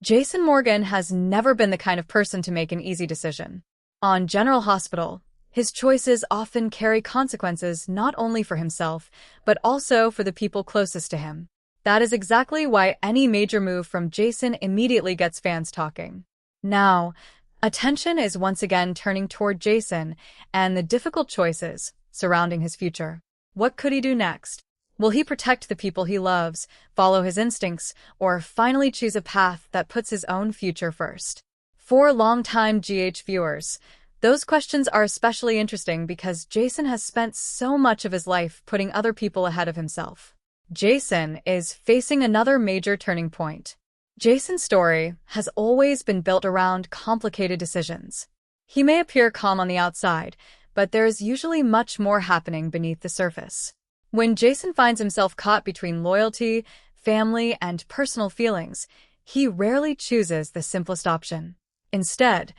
Jason Morgan has never been the kind of person to make an easy decision. On General Hospital, his choices often carry consequences not only for himself, but also for the people closest to him. That is exactly why any major move from Jason immediately gets fans talking. Now, attention is once again turning toward Jason and the difficult choices surrounding his future. What could he do next? Will he protect the people he loves, follow his instincts, or finally choose a path that puts his own future first? For longtime GH viewers, those questions are especially interesting because Jason has spent so much of his life putting other people ahead of himself. Jason is facing another major turning point. Jason's story has always been built around complicated decisions. He may appear calm on the outside, but there is usually much more happening beneath the surface. When Jason finds himself caught between loyalty, family, and personal feelings, he rarely chooses the simplest option. Instead,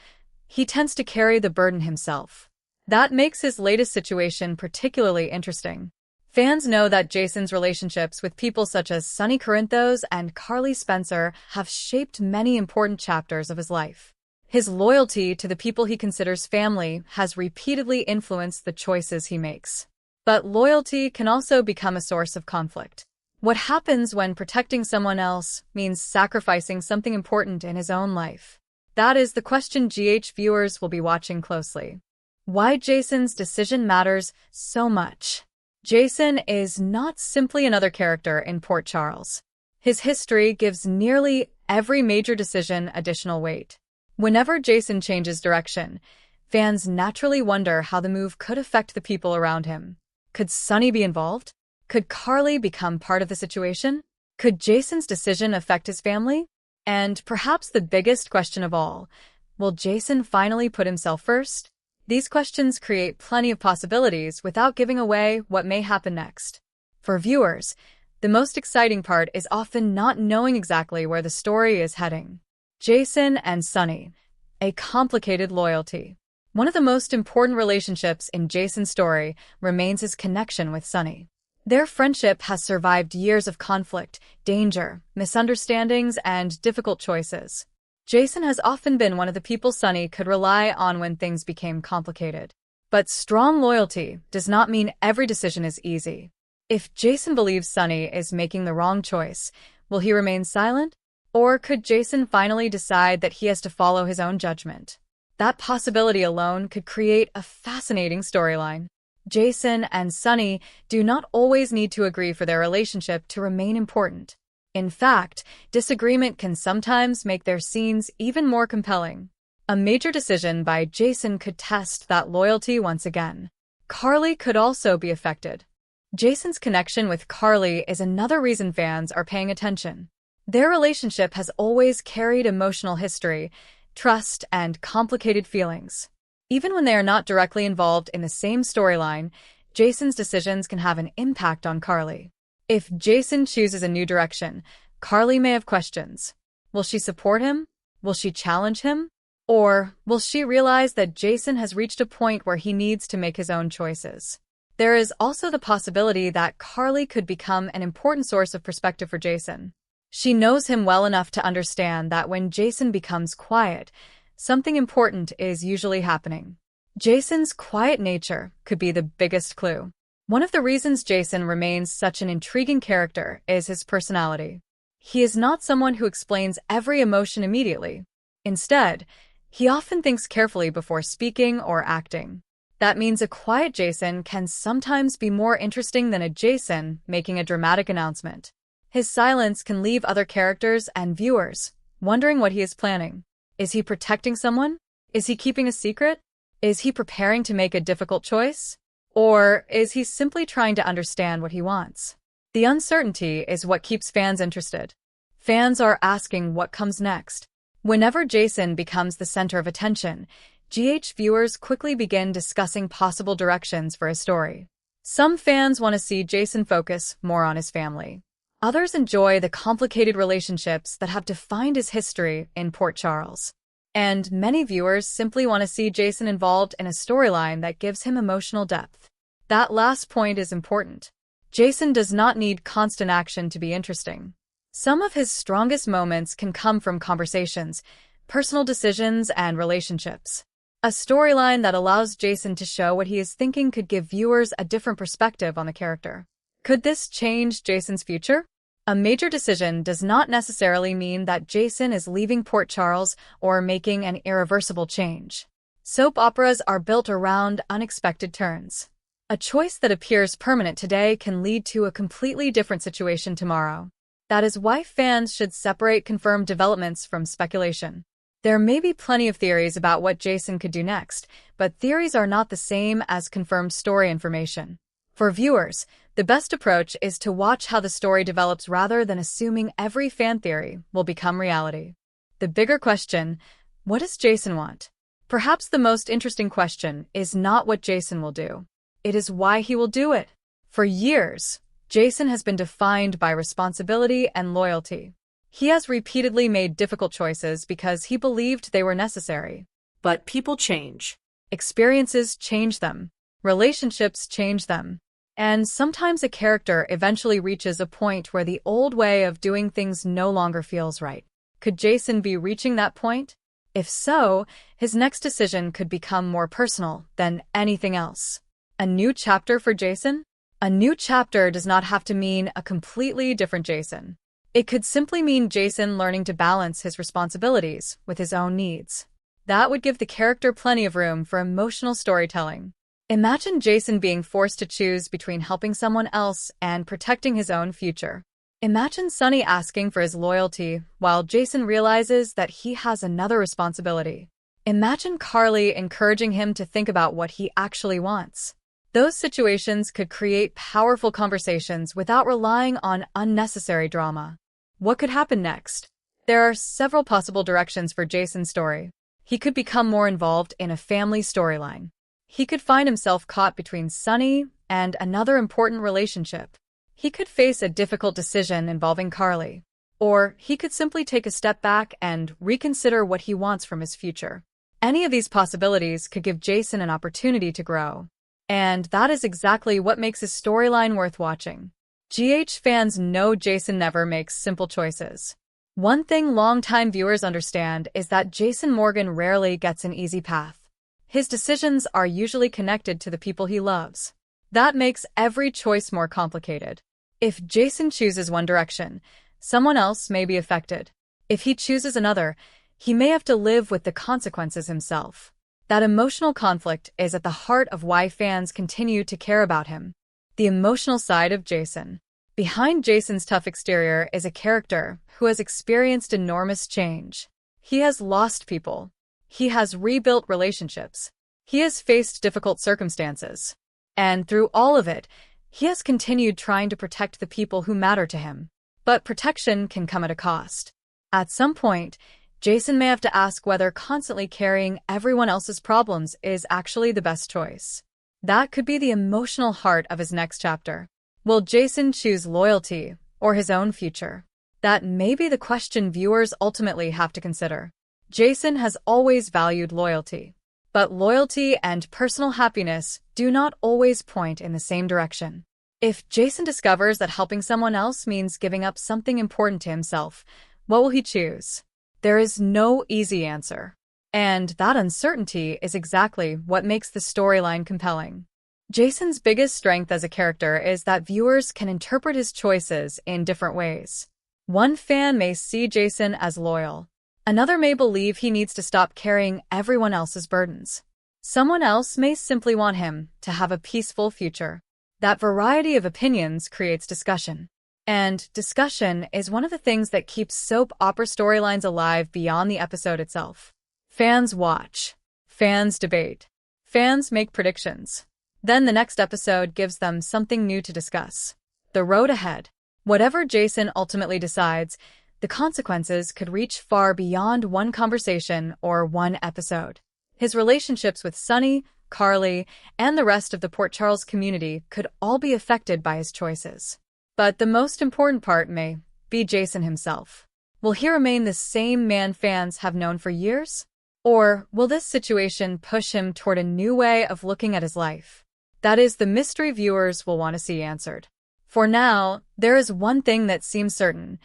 he tends to carry the burden himself. That makes his latest situation particularly interesting. Fans know that Jason's relationships with people such as Sonny Corinthos and Carly Spencer have shaped many important chapters of his life. His loyalty to the people he considers family has repeatedly influenced the choices he makes. But loyalty can also become a source of conflict. What happens when protecting someone else means sacrificing something important in his own life? That is the question GH viewers will be watching closely. Why Jason's decision matters so much. Jason is not simply another character in Port Charles. His history gives nearly every major decision additional weight. Whenever Jason changes direction, fans naturally wonder how the move could affect the people around him. Could Sonny be involved? Could Carly become part of the situation? Could Jason's decision affect his family? And perhaps the biggest question of all, will Jason finally put himself first? These questions create plenty of possibilities without giving away what may happen next. For viewers, the most exciting part is often not knowing exactly where the story is heading. Jason and Sonny, a complicated loyalty. One of the most important relationships in Jason's story remains his connection with Sonny. Their friendship has survived years of conflict, danger, misunderstandings, and difficult choices. Jason has often been one of the people Sonny could rely on when things became complicated. But strong loyalty does not mean every decision is easy. If Jason believes Sonny is making the wrong choice, will he remain silent? Or could Jason finally decide that he has to follow his own judgment? That possibility alone could create a fascinating storyline. Jason and Sonny do not always need to agree for their relationship to remain important. In fact, disagreement can sometimes make their scenes even more compelling. A major decision by Jason could test that loyalty once again. Carly could also be affected. Jason's connection with Carly is another reason fans are paying attention. Their relationship has always carried emotional history, trust, and complicated feelings. Even when they are not directly involved in the same storyline, Jason's decisions can have an impact on Carly. If Jason chooses a new direction, Carly may have questions. Will she support him? Will she challenge him? Or will she realize that Jason has reached a point where he needs to make his own choices? There is also the possibility that Carly could become an important source of perspective for Jason. She knows him well enough to understand that when Jason becomes quiet, something important is usually happening. Jason's quiet nature could be the biggest clue. One of the reasons Jason remains such an intriguing character is his personality. He is not someone who explains every emotion immediately. Instead, he often thinks carefully before speaking or acting. That means a quiet Jason can sometimes be more interesting than a Jason making a dramatic announcement. His silence can leave other characters and viewers wondering what he is planning. Is he protecting someone? Is he keeping a secret? Is he preparing to make a difficult choice? Or is he simply trying to understand what he wants? The uncertainty is what keeps fans interested. Fans are asking what comes next. Whenever Jason becomes the center of attention, GH viewers quickly begin discussing possible directions for his story. Some fans want to see Jason focus more on his family. Others enjoy the complicated relationships that have defined his history in Port Charles. And many viewers simply want to see Jason involved in a storyline that gives him emotional depth. That last point is important. Jason does not need constant action to be interesting. Some of his strongest moments can come from conversations, personal decisions, and relationships. A storyline that allows Jason to show what he is thinking could give viewers a different perspective on the character. Could this change Jason's future? A major decision does not necessarily mean that Jason is leaving Port Charles or making an irreversible change. Soap operas are built around unexpected turns. A choice that appears permanent today can lead to a completely different situation tomorrow. That is why fans should separate confirmed developments from speculation. There may be plenty of theories about what Jason could do next, but theories are not the same as confirmed story information. For viewers, the best approach is to watch how the story develops rather than assuming every fan theory will become reality. The bigger question, what does Jason want? Perhaps the most interesting question is not what Jason will do. It is why he will do it. For years, Jason has been defined by responsibility and loyalty. He has repeatedly made difficult choices because he believed they were necessary. But people change. Experiences change them. Relationships change them. And sometimes a character eventually reaches a point where the old way of doing things no longer feels right. Could Jason be reaching that point? If so, his next decision could become more personal than anything else. A new chapter for Jason? A new chapter does not have to mean a completely different Jason. It could simply mean Jason learning to balance his responsibilities with his own needs. That would give the character plenty of room for emotional storytelling. Imagine Jason being forced to choose between helping someone else and protecting his own future. Imagine Sonny asking for his loyalty while Jason realizes that he has another responsibility. Imagine Carly encouraging him to think about what he actually wants. Those situations could create powerful conversations without relying on unnecessary drama. What could happen next? There are several possible directions for Jason's story. He could become more involved in a family storyline. He could find himself caught between Sonny and another important relationship. He could face a difficult decision involving Carly. Or he could simply take a step back and reconsider what he wants from his future. Any of these possibilities could give Jason an opportunity to grow. And that is exactly what makes his storyline worth watching. Fans know Jason never makes simple choices. One thing longtime viewers understand is that Jason Morgan rarely gets an easy path. His decisions are usually connected to the people he loves. That makes every choice more complicated. If Jason chooses one direction, someone else may be affected. If he chooses another, he may have to live with the consequences himself. That emotional conflict is at the heart of why fans continue to care about him. The emotional side of Jason. Behind Jason's tough exterior is a character who has experienced enormous change. He has lost people. He has rebuilt relationships. He has faced difficult circumstances. And through all of it, he has continued trying to protect the people who matter to him. But protection can come at a cost. At some point, Jason may have to ask whether constantly carrying everyone else's problems is actually the best choice. That could be the emotional heart of his next chapter. Will Jason choose loyalty or his own future? That may be the question viewers ultimately have to consider. Jason has always valued loyalty. But loyalty and personal happiness do not always point in the same direction. If Jason discovers that helping someone else means giving up something important to himself, what will he choose? There is no easy answer. And that uncertainty is exactly what makes the storyline compelling. Jason's biggest strength as a character is that viewers can interpret his choices in different ways. One fan may see Jason as loyal. Another may believe he needs to stop carrying everyone else's burdens. Someone else may simply want him to have a peaceful future. That variety of opinions creates discussion. And discussion is one of the things that keeps soap opera storylines alive beyond the episode itself. Fans watch. Fans debate. Fans make predictions. Then the next episode gives them something new to discuss. The road ahead. Whatever Jason ultimately decides, the consequences could reach far beyond one conversation or one episode. His relationships with Sonny, Carly, and the rest of the Port Charles community could all be affected by his choices. But the most important part may be Jason himself. Will he remain the same man fans have known for years? Or will this situation push him toward a new way of looking at his life? That is the mystery viewers will want to see answered. For now, there is one thing that seems certain.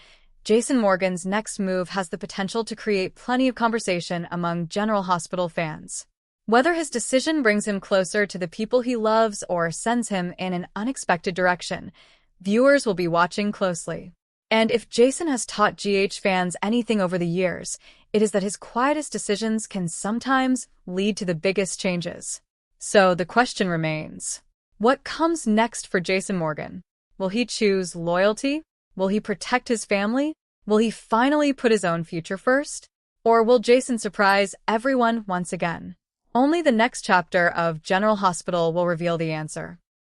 Jason Morgan's next move has the potential to create plenty of conversation among General Hospital fans. Whether his decision brings him closer to the people he loves or sends him in an unexpected direction, viewers will be watching closely. And if Jason has taught GH fans anything over the years, it is that his quietest decisions can sometimes lead to the biggest changes. So the question remains, what comes next for Jason Morgan? Will he choose loyalty? Will he protect his family? Will he finally put his own future first? Or will Jason surprise everyone once again? Only the next chapter of General Hospital will reveal the answer.